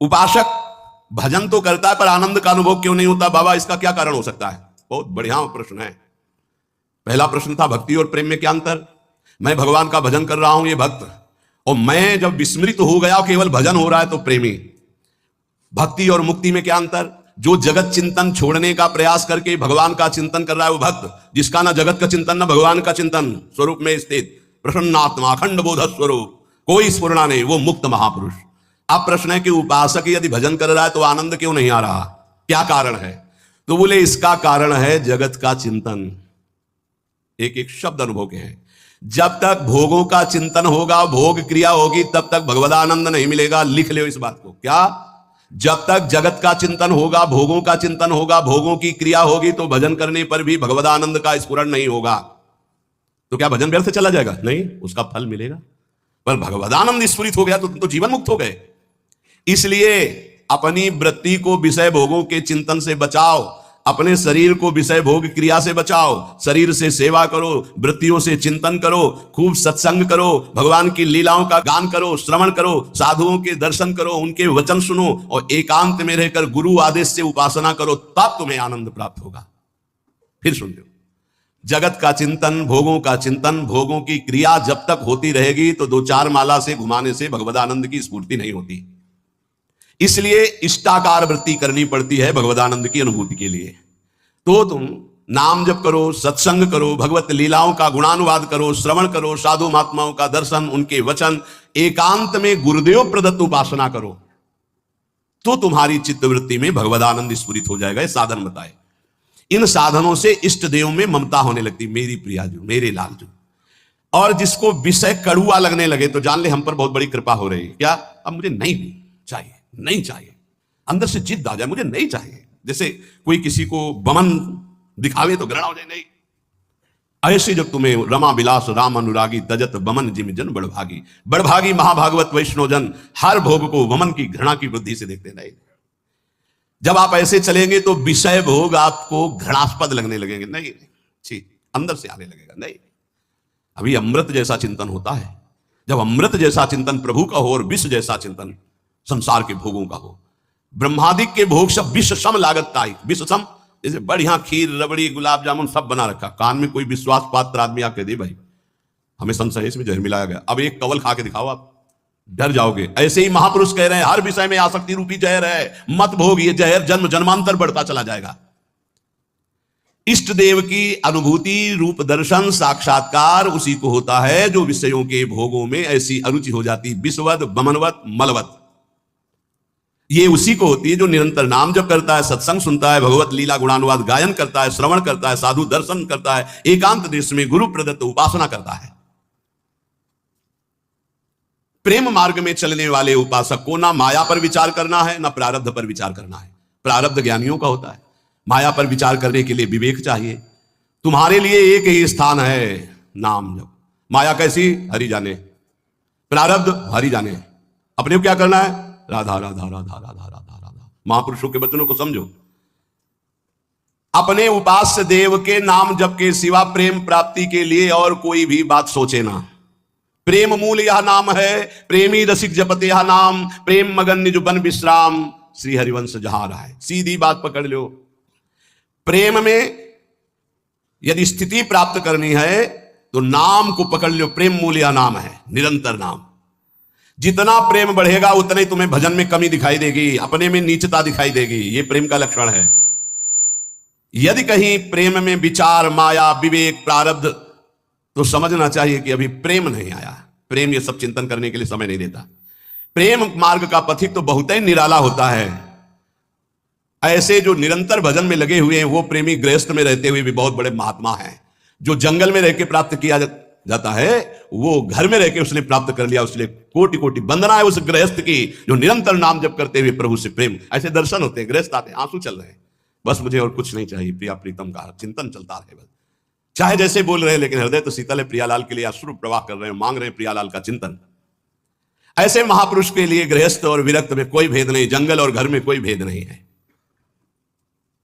उपासक भजन तो करता है पर आनंद का अनुभव क्यों नहीं होता बाबा, इसका क्या कारण हो सकता है? बहुत बढ़िया प्रश्न है। पहला प्रश्न था भक्ति और प्रेम में क्या अंतर। मैं भगवान का भजन कर रहा हूं, ये भक्त, और मैं जब विस्मृत हो गया केवल भजन हो रहा है तो प्रेमी। भक्ति और मुक्ति में क्या अंतर। जो जगत चिंतन छोड़ने का प्रयास करके भगवान का चिंतन कर रहा है वो भक्त, जिसका ना जगत का चिंतन ना भगवान का चिंतन, स्वरूप में स्थित प्रसन्नात्मा अखंड बोध स्वरूप, कोई स्फुरना नहीं, वो मुक्त महापुरुष। अब प्रश्न है कि उपासक यदि भजन कर रहा है तो आनंद क्यों नहीं आ रहा, क्या कारण है? तो बोले इसका कारण है जगत का चिंतन। एक एक शब्द अनुभव के हैं। जब तक भोगों का चिंतन होगा, भोग क्रिया होगी, तब तक भगवदानंद नहीं मिलेगा। लिख लो इस बात को। क्या? जब तक जगत का चिंतन होगा, भोगों का चिंतन होगा, भोगों की क्रिया होगी, तो भजन करने पर भी भगवदानंद का स्फुरण नहीं होगा। तो क्या भजन व्यर्थ चला जाएगा? नहीं, उसका फल मिलेगा। पर भगवदानंद स्फुरित हो गया तो तुम तो जीवन मुक्त हो गए। इसलिए अपनी वृत्ति को विषय भोगों के चिंतन से बचाओ, अपने शरीर को विषय भोग क्रिया से बचाओ। शरीर से सेवा करो, वृत्तियों से चिंतन करो, खूब सत्संग करो, भगवान की लीलाओं का गान करो, श्रवण करो, साधुओं के दर्शन करो, उनके वचन सुनो और एकांत में रहकर गुरु आदेश से उपासना करो, तब तुम्हें आनंद प्राप्त होगा। फिर सुन लो, जगत का चिंतन, भोगों का चिंतन, भोगों की क्रिया जब तक होती रहेगी तो 2-4 माला से घुमाने से भगवदानंद की स्फूर्ति नहीं होती। इसलिए इष्टाकार वृत्ति करनी पड़ती है भगवदानंद की अनुभूति के लिए। तो तुम नाम जप करो, सत्संग करो, भगवत लीलाओं का गुणानुवाद करो, श्रवण करो, साधु महात्माओं का दर्शन, उनके वचन, एकांत में गुरुदेव प्रदत्त उपासना करो, तो तुम्हारी चित्तवृत्ति में भगवदानंद स्फुरित हो जाएगा। ये साधन बताए। इन साधनों से इष्ट देव में ममता होने लगती, मेरी प्रिया जो, मेरे लाल जो। और जिसको विषय कड़ुआ लगने लगे तो जान ले हम पर बहुत बड़ी कृपा हो रही है। क्या? अब मुझे नहीं चाहिए, नहीं चाहिए, अंदर से जिद आ जाए, मुझे नहीं चाहिए। जैसे कोई किसी को बमन दिखावे तो घृणा हो जाए, नहीं। ऐसे जब तुम्हें रमा विलास राम अनुरागी तजत बमन जिम जन बड़भागी, बड़भागी महाभागवत वैष्णव जन हर भोग को वमन की घृणा की वृद्धि से देखते नहीं। जब आप ऐसे चलेंगे तो विषय भोग आपको घृणास्पद लगने लगेंगे, नहीं ठीक, अंदर से आने लगेगा, नहीं। अभी अमृत जैसा चिंतन होता है। जब अमृत जैसा चिंतन प्रभु का हो और विष जैसा चिंतन संसार के भोगों का हो। ब्रह्मादिक के भोग सब विष सम लागत, विष सम, जैसे बढ़िया खीर, रबड़ी, गुलाब जामुन सब बना रखा। कान में कोई विश्वास पात्र आदमी आके दे भाई हमें संशय इसमें जहर मिलाया गया, अब एक कवल खा के दिखाओ, आप डर जाओगे। ऐसे ही महापुरुष कह रहे हैं हर विषय में आसक्ति रूपी जहर है, मत भोग, ये जहर जन्म जन्मांतर बढ़ता चला जाएगा। इष्ट देव की अनुभूति, रूप दर्शन, साक्षात्कार उसी को होता है जो विषयों के भोगों में ऐसी अरुचि हो जाती, विषवत, बमनवत, मलवत। ये उसी को होती है जो निरंतर नाम जप करता है, सत्संग सुनता है, भगवत लीला गुणानुवाद गायन करता है, श्रवण करता है, साधु दर्शन करता है, एकांत देश में गुरु प्रदत्त उपासना करता है। प्रेम मार्ग में चलने वाले उपासक को ना माया पर विचार करना है, ना प्रारब्ध पर विचार करना है। प्रारब्ध ज्ञानियों का होता है, माया पर विचार करने के लिए विवेक चाहिए। तुम्हारे लिए एक ही स्थान है, नाम जप। माया कैसी? हरि जाने। प्रारब्ध हरि जाने। अपने को क्या करना है? राधा राधा राधा राधा राधा राधा। महापुरुषों के वचनों को समझो। अपने उपास्य देव के नाम जप के सिवा प्रेम प्राप्ति के लिए और कोई भी बात सोचे ना। प्रेम मूल यह नाम है, प्रेमी रसिक जपते यह नाम, प्रेम मगन निज बन विश्राम, श्री हरिवंश जहां रहा है। सीधी बात पकड़ लो। प्रेम में यदि स्थिति प्राप्त करनी है तो नाम को पकड़ लो। प्रेम मूल यह नाम है, निरंतर नाम। जितना प्रेम बढ़ेगा उतना ही तुम्हें भजन में कमी दिखाई देगी, अपने में नीचता दिखाई देगी। यह प्रेम का लक्षण है। यदि कहीं प्रेम में विचार, माया, विवेक, प्रारब्ध, तो समझना चाहिए कि अभी प्रेम नहीं आया। प्रेम ये सब चिंतन करने के लिए समय नहीं देता। प्रेम मार्ग का पथिक तो बहुत ही निराला होता है। ऐसे जो निरंतर भजन में लगे हुए हैं वो प्रेमी गृहस्थ में रहते हुए भी बहुत बड़े महात्मा हैं। जो जंगल में रह के प्राप्त किया जाता है वो घर में रह के उसने प्राप्त कर लिया। उसलिए कोटि कोटि वंदना है उस गृहस्थ की जो निरंतर नाम जप करते हुए प्रभु से प्रेम। ऐसे दर्शन होते हैं, गृहस्थ आते हैं, आंसू चल रहे हैं, बस मुझे और कुछ नहीं चाहिए, प्रिया प्रीतम का चिंतन चलता रहे। बस चाहे जैसे बोल रहे हैं लेकिन हृदय तो शीतल है। प्रियालाल के लिए अश्रु प्रवाह कर रहे हैं, मांग रहे हैं प्रियालाल का चिंतन। ऐसे महापुरुष के लिए गृहस्थ और विरक्त में कोई भेद नहीं, जंगल और घर में कोई भेद नहीं है।